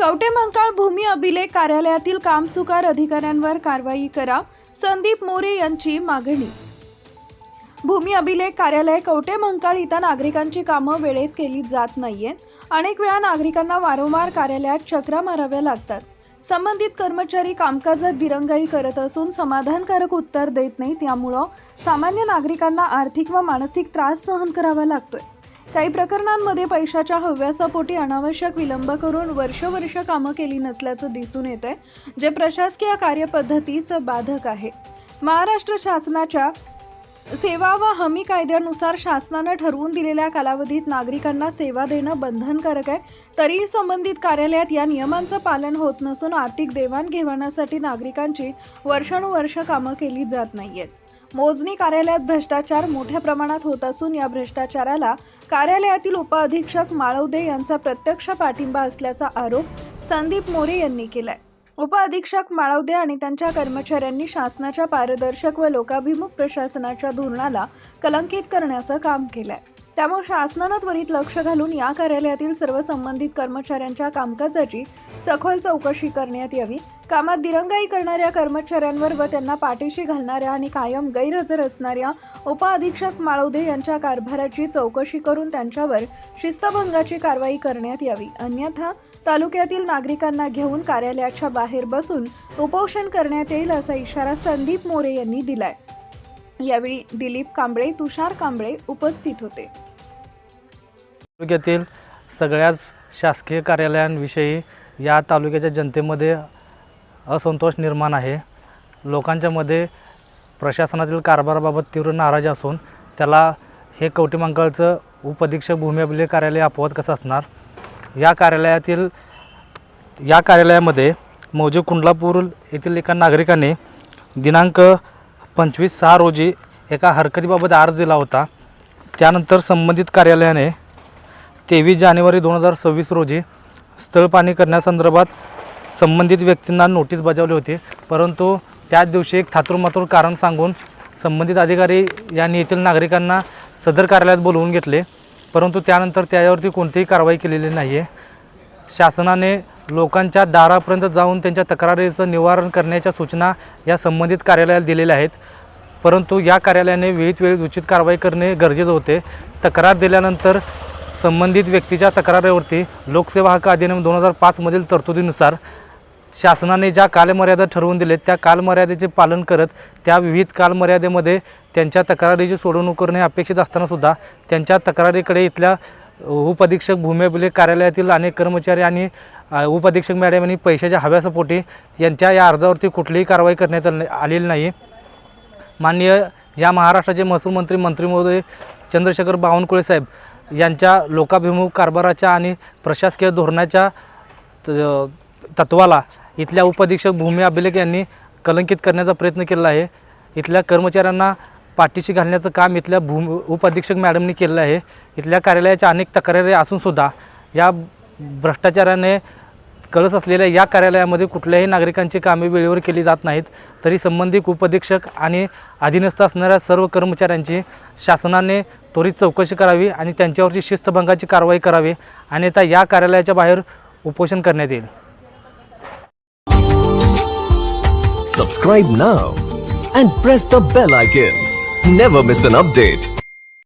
कवठेमहांकाळ भूमी अभिलेख कार्यालयातील कामचुकार अधिकाऱ्यांवर कारवाई करा, संदीप मोरे यांची मागणी। भूमी अभिलेख कार्यालय कवठेमहांकाळ इथं नागरिकांची कामं वेळेत केली जात नाहीयेत। अनेक वेळा नागरिकांना वारंवार कार्यालयात चक्रा माराव्या लागतात। संबंधित कर्मचारी कामकाजात दिरंगाई करत असून समाधानकारक उत्तर देत नाहीत। त्यामुळे सामान्य नागरिकांना आर्थिक व मानसिक त्रास सहन करावा लागतोय। काही प्रकरणांमध्ये पैशाच्या हव्यासापोटी अनावश्यक विलंब करून वर्ष कामं केली नसल्याचं दिसून येतंय, जे प्रशासकीय कार्यपद्धतीस बाधक आहे। महाराष्ट्र शासनाच्या सेवा व हमी कायद्यानुसार शासनाने ठरवून दिलेल्या कालावधीत नागरिकांना सेवा देणं बंधनकारक आहे। तरीही संबंधित कार्यालयात या नियमांचं पालन होत नसून आर्थिक देवाणघेवाणासाठी नागरिकांची वर्षानुवर्ष कामं केली जात नाहीयेत। मोजणी कार्यालयात भ्रष्टाचार मोठ्या प्रमाणात होत असून या भ्रष्टाचाराला कार्यालयातील उपअधीक्षक माळवदे यांचा प्रत्यक्ष पाठिंबा असल्याचा आरोप संदीप मोरे यांनी केलाय। उपअधीक्षक माळवदे आणि त्यांच्या कर्मचाऱ्यांनी शासनाच्या पारदर्शक व लोकाभिमुख प्रशासनाच्या धोरणाला कलंकित करण्याचं काम केलंय। त्यामुळे शासनाने त्वरित लक्ष घालून या कार्यालयातील सर्व संबंधित कर्मचाऱ्यांच्या कामकाजाची सखोल चौकशी करण्यात यावी। कामात दिरंगाई करणाऱ्या कर्मचाऱ्यांवर व त्यांना पाठीशी घालणाऱ्या आणि कायम गैरहजर असणाऱ्या उपअधीक्षक माळवदे यांच्या कारभाराची चौकशी करून त्यांच्यावर शिस्तभंगाची कारवाई करण्यात यावी। अन्यथा तालुक्यातील नागरिकांना घेऊन कार्यालयाच्या बाहेर बसून उपोषण करण्यात येईल असा इशारा संदीप मोरे यांनी दिलाय। यावेळी दिलीप कांबळे, तुषार कांबळे उपस्थित होते। तालुक्यातील सगळ्याच शासकीय कार्यालयांविषयी या तालुक्याच्या जनतेमध्ये असंतोष निर्माण आहे। लोकांच्या मध्ये प्रशासनातील कारभाराबाबत तीव्र नाराजी असून त्याला हे कवठेमहांकाळचं उपअधीक्षक भूमी अभिलेख कार्यालय अपवाद कसं असणार। या कार्यालयामध्ये मौजे कुंडलापूर येथील एका नागरिकाने दिनांक 25/6 रोजी एका हरकतीबाबत अर्ज दिला होता। त्यानंतर संबंधित कार्यालयाने 23 जानेवारी 2026 रोजी स्थळपाहणी करण्यासंदर्भात संबंधित व्यक्तींना नोटीस बजावली होती, परंतु त्याच दिवशी एक थातुरमातुर कारण सांगून संबंधित अधिकारी यांनी येथील नागरिकांना सदर कार्यालयात बोलवून घेतले, परंतु त्यानंतर त्याच्यावरती कोणतीही कारवाई केलेली नाही आहे। शासनाने लोकांच्या दारापर्यंत जाऊन त्यांच्या तक्रारीचं निवारण करण्याच्या सूचना या संबंधित कार्यालयाला दिलेल्या आहेत, परंतु या कार्यालयाने वेळोवेळी उचित कारवाई करणे गरजेचे होते। तक्रार दिल्यानंतर संबंधित व्यक्तीच्या तक्रारीवरती लोकसेवा हक्क अधिनियम 2005 मधील तरतुदीनुसार शासनाने ज्या कालमर्यादा ठरवून दिले त्या कालमर्यादेचे पालन करत त्या विविध कालमर्यादेमध्ये त्यांच्या तक्रारीची सोडवणूक करणे अपेक्षित असताना सुद्धा त्यांच्या तक्रारीकडे इथल्या उपअधीक्षक भूमी अभिलेख कार्यालयातील अनेक कर्मचारी आणि उपअधीक्षक मॅडम यांनी पैशाच्या हव्यासापोटी यांच्या या अर्जावरती कुठलीही कारवाई करण्यात आलेली नाही। माननीय या महाराष्ट्राचे महसूल मंत्री महोदय चंद्रशेखर बावनकुळे साहेब यांच्या लोकाभिमुख कारभाराच्या आणि प्रशासकीय धोरणाच्या तत्वाला इथल्या उपअधीक्षक भूमी अभिलेख यांनी कलंकित करण्याचा प्रयत्न केला आहे। इथल्या कर्मचाऱ्यांना पाठीशी घालण्याचं काम इथल्या उपअधीक्षक मॅडमनी केलं आहे। इथल्या कार्यालयाच्या अनेक तक्रारी असूनसुद्धा या भ्रष्टाचाराने कळस असलेल्या या कार्यालयामध्ये कुठल्याही नागरिकांची कामे वेळेवर केली जात नाहीत। तरी संबंधित उपअधीक्षक आणि अधीनस्थ असणाऱ्या सर्व कर्मचाऱ्यांची शासनाने त्वरित चौकशी करावी आणि त्यांच्यावरची शिस्तभंगाची कारवाई करावी, अन्यथा या कार्यालयाच्या बाहेर उपोषण करण्यात येईल। Subscribe now and press the bell icon. Never miss an update.